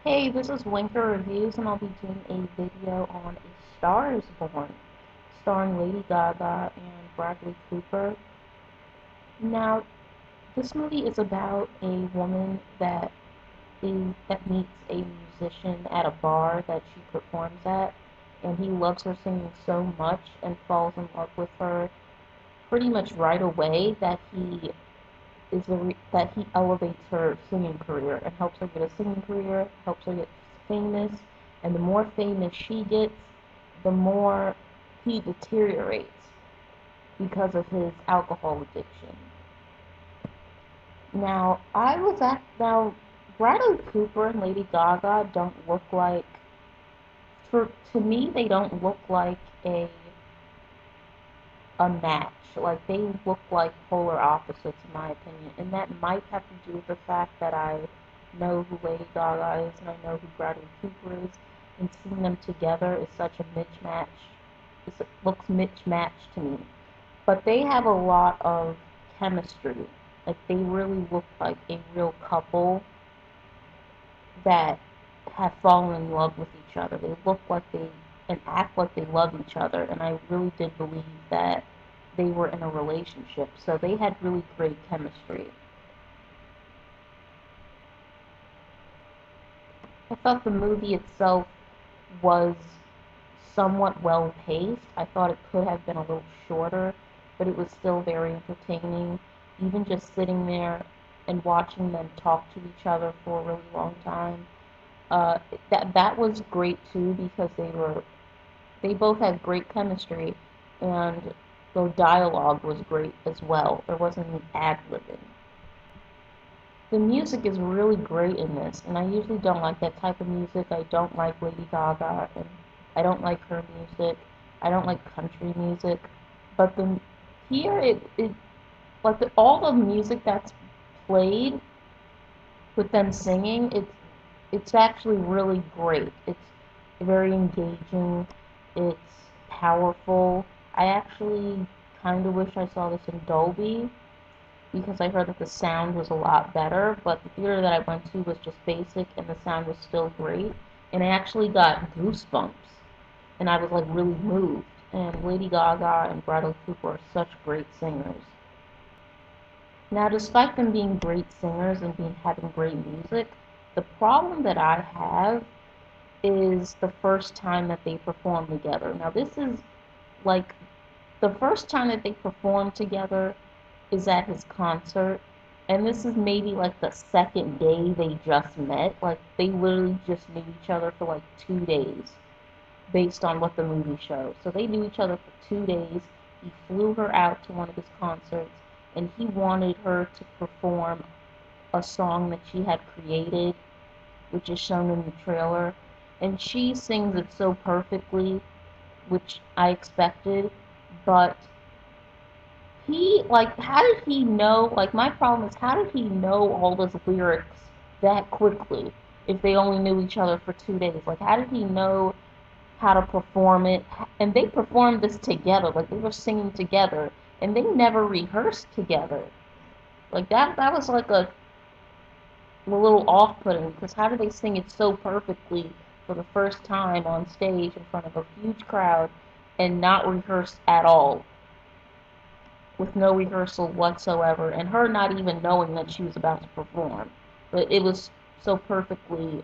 Hey, this is Winker Reviews, and I'll be doing a video on A Star is Born, starring Lady Gaga and Bradley Cooper. Now, this movie is about a woman that meets a musician at a bar that she performs at, and he loves her singing so much and falls in love with her pretty much right away that he elevates her singing career and helps her get a singing career, helps her get famous, and the more famous she gets, the more he deteriorates because of his alcohol addiction. Now Bradley Cooper and Lady Gaga don't look like for to me they don't look like a match. Like they look like polar opposites in my opinion, and that might have to do with the fact that I know who Lady Gaga is and I know who Bradley Cooper is, and seeing them together is such a mismatch. It looks mismatched to me, but they have a lot of chemistry. Like they really look like a real couple that have fallen in love with each other. They look like they and act like they love each other, and I really did believe that they were in a relationship. So they had really great chemistry. I thought the movie itself was somewhat well paced. I thought it could have been a little shorter, but it was still very entertaining. Even just sitting there and watching them talk to each other for a really long time. That was great too because they both had great chemistry, and the dialogue was great as well. There wasn't any ad-libbing. The music is really great in this, and I usually don't like that type of music. I don't like Lady Gaga, and I don't like her music. I don't like country music, but here it like all the music that's played with them singing, it's actually really great. It's very engaging. It's powerful. I actually kind of wish I saw this in Dolby because I heard that the sound was a lot better, but the theater that I went to was just basic and the sound was still great. And I actually got goosebumps and I was like really moved. And Lady Gaga and Bradley Cooper are such great singers. Now, despite them being great singers and having great music, the problem that I have is the first time that they perform together. Now, this is like the first time that they perform together is at his concert, and this is maybe like the second day they just met. Like they literally just knew each other for like 2 days, based on what the movie shows. So they knew each other for 2 days. He flew her out to one of his concerts, and he wanted her to perform a song that she had created, which is shown in the trailer. And she sings it so perfectly, which I expected, but how did he know, like, my problem is, how did he know all those lyrics that quickly if they only knew each other for 2 days? Like, how did he know how to perform it? And they performed this together, like, they were singing together, and they never rehearsed together. Like, that was like a little off-putting, because how do they sing it so perfectly for the first time on stage in front of a huge crowd and not rehearse at all, with no rehearsal whatsoever, and her not even knowing that she was about to perform? But it was so perfectly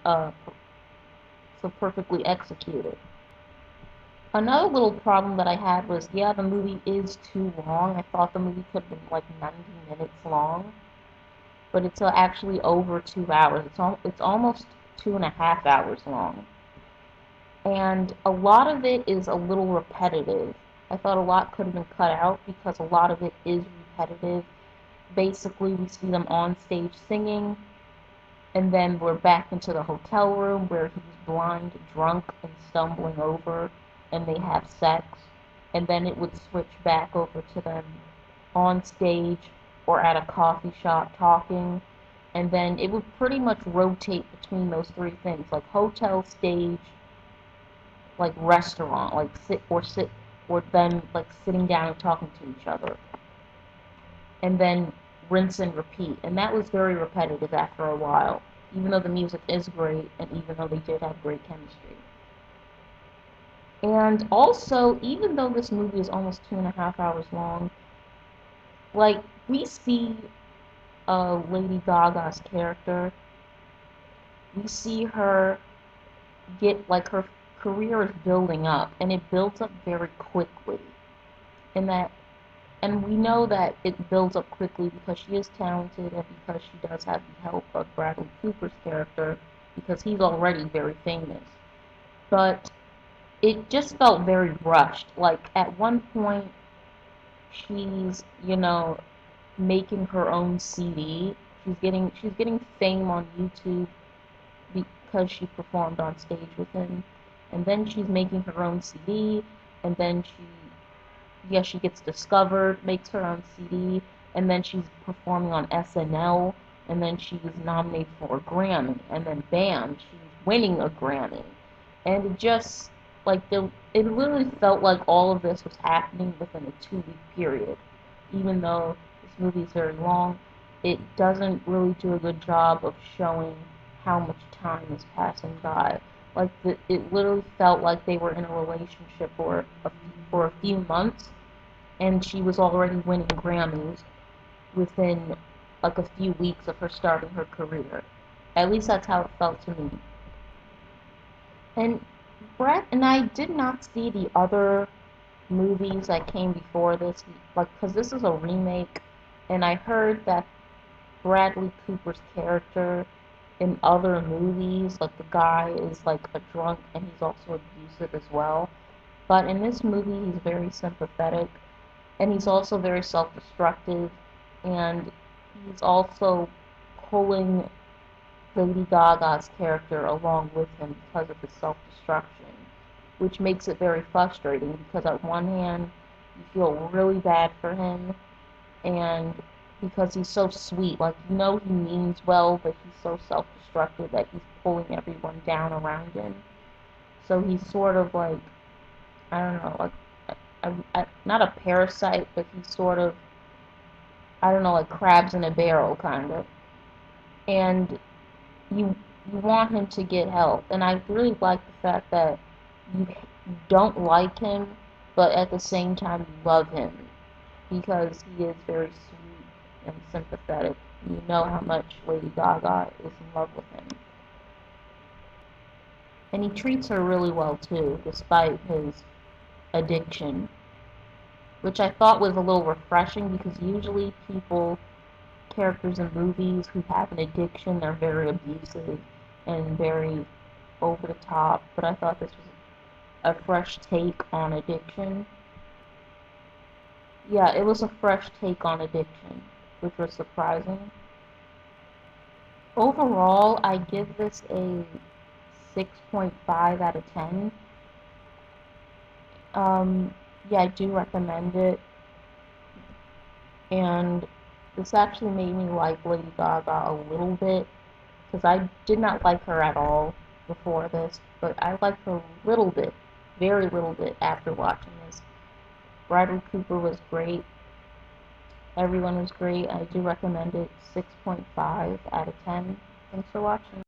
executed. Another little problem that I had was, yeah, the movie is too long. I thought the movie could have been like 90 minutes long, but it's actually over 2 hours. It's almost 2.5 hours long. And a lot of it is a little repetitive. I thought a lot could have been cut out because a lot of it is repetitive. Basically, we see them on stage singing, and then we're back into the hotel room where he's blind, drunk, and stumbling over, and they have sex. And then it would switch back over to them on stage or at a coffee shop talking. And then it would pretty much rotate between those three things, like hotel, stage, like restaurant, like or them like sitting down and talking to each other, and then rinse and repeat. And that was very repetitive after a while. even though the music is great, and even though they did have great chemistry. And also, even though this movie is almost 2.5 hours long, like, we see Lady Gaga's character, we see her get, like, her career is building up, and it builds up very quickly. And that, and we know that it builds up quickly because she is talented and because she does have the help of Bradley Cooper's character, because he's already very famous. But it just felt very rushed. Like, at one point, she's, making her own CD. She's getting fame on YouTube because she performed on stage with him. And then she's making her own CD, and then she gets discovered, makes her own CD, and then she's performing on SNL, and then she's nominated for a Grammy, and then bam, she's winning a Grammy. And it just, it literally felt like all of this was happening within a 2-week period. Even though this movie is very long, it doesn't really do a good job of showing how much time is passing by. It literally felt like they were in a relationship for a few months, and she was already winning Grammys within like a few weeks of her starting her career. At least that's how it felt to me. And Brett and I did not see the other movies that came before this, because this is a remake, and I heard that Bradley Cooper's character in other movies, like, the guy is like a drunk and he's also abusive as well. But in this movie, he's very sympathetic, and he's also very self-destructive, and he's also pulling Lady Gaga's character along with him because of his self-destruction, which makes it very frustrating because at one hand, you feel really bad for him, and because he's so sweet, like, he means well, but he's so self-destructive that he's pulling everyone down around him. So he's sort of like, I don't know, like, not a parasite, but he's sort of, I don't know, like crabs in a barrel, kind of. And you want him to get help. And I really like the fact that you don't like him, but at the same time you love him, because he is very sweet and sympathetic. You know how much Lady Gaga is in love with him. And he treats her really well too, despite his addiction, which I thought was a little refreshing, because usually characters in movies who have an addiction, they're very abusive and very over the top, but I thought this was a fresh take on addiction. Yeah, it was a fresh take on addiction, which was surprising. Overall, I give this a 6.5 out of 10. Yeah, I do recommend it, and this actually made me like Lady Gaga a little bit, because I did not like her at all before this, but I liked her a little bit, very little bit, after watching this. Bradley Cooper was great. Everyone was great. I do recommend it. 6.5 out of 10. Thanks for watching.